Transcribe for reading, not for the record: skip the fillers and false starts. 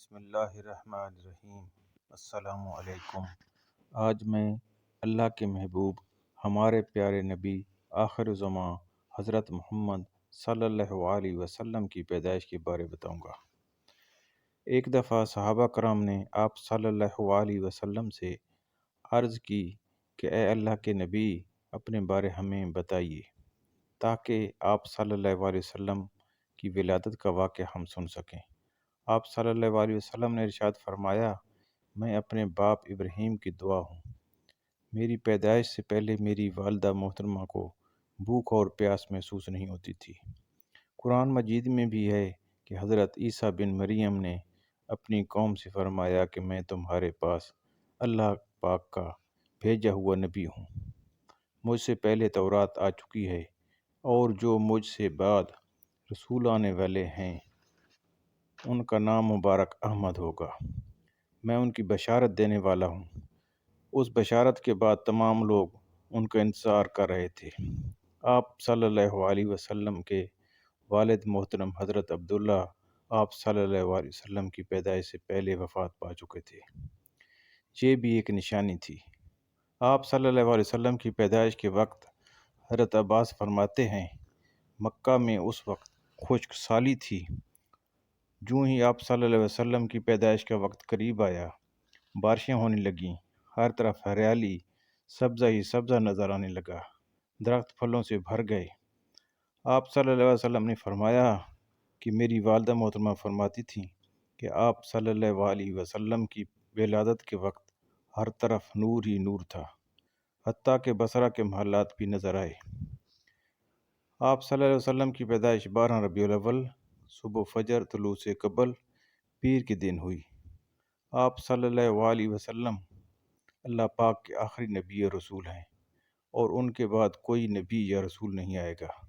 بسم اللہ الرحمن الرحیم۔ السلام علیکم۔ آج میں اللہ کے محبوب ہمارے پیارے نبی آخر زماں حضرت محمد صلی اللہ علیہ وسلم کی پیدائش کے بارے بتاؤں گا۔ ایک دفعہ صحابہ کرام نے آپ صلی اللہ علیہ وسلم سے عرض کی کہ اے اللہ کے نبی، اپنے بارے ہمیں بتائیے تاکہ آپ صلی اللہ علیہ وسلم کی ولادت کا واقعہ ہم سن سکیں۔ آپ صلی اللہ علیہ وسلم نے ارشاد فرمایا، میں اپنے باپ ابراہیم کی دعا ہوں۔ میری پیدائش سے پہلے میری والدہ محترمہ کو بھوک اور پیاس محسوس نہیں ہوتی تھی۔ قرآن مجید میں بھی ہے کہ حضرت عیسیٰ بن مریم نے اپنی قوم سے فرمایا کہ میں تمہارے پاس اللہ پاک کا بھیجا ہوا نبی ہوں۔ مجھ سے پہلے تورات آ چکی ہے اور جو مجھ سے بعد رسول آنے والے ہیں ان کا نام مبارک احمد ہوگا۔ میں ان کی بشارت دینے والا ہوں۔ اس بشارت کے بعد تمام لوگ ان کا انتظار کر رہے تھے۔ آپ صلی اللہ علیہ وسلم کے والد محترم حضرت عبداللہ آپ صلی اللہ علیہ وسلم کی پیدائش سے پہلے وفات پا چکے تھے۔ یہ بھی ایک نشانی تھی۔ آپ صلی اللہ علیہ وسلم کی پیدائش کے وقت حضرت عباس فرماتے ہیں، مکہ میں اس وقت خشک سالی تھی۔ جوں ہی آپ صلی اللہ علیہ وسلم کی پیدائش کا وقت قریب آیا، بارشیں ہونے لگیں، ہر طرف ہریالی، سبزہ ہی سبزہ نظر آنے لگا، درخت پھلوں سے بھر گئے۔ آپ صلی اللہ علیہ وسلم نے فرمایا کہ میری والدہ محترمہ فرماتی تھیں کہ آپ صلی اللہ علیہ وسلم کی ولادت کے وقت ہر طرف نور ہی نور تھا، حتیٰ کہ بصرہ کے محلات بھی نظر آئے۔ آپ صلی اللہ علیہ وسلم کی پیدائش 12 ربیع الاول صبح فجر طلوع سے قبل پیر کے دن ہوئی۔ آپ صلی اللہ علیہ وسلم اللہ پاک کے آخری نبی اور رسول ہیں اور ان کے بعد کوئی نبی یا رسول نہیں آئے گا۔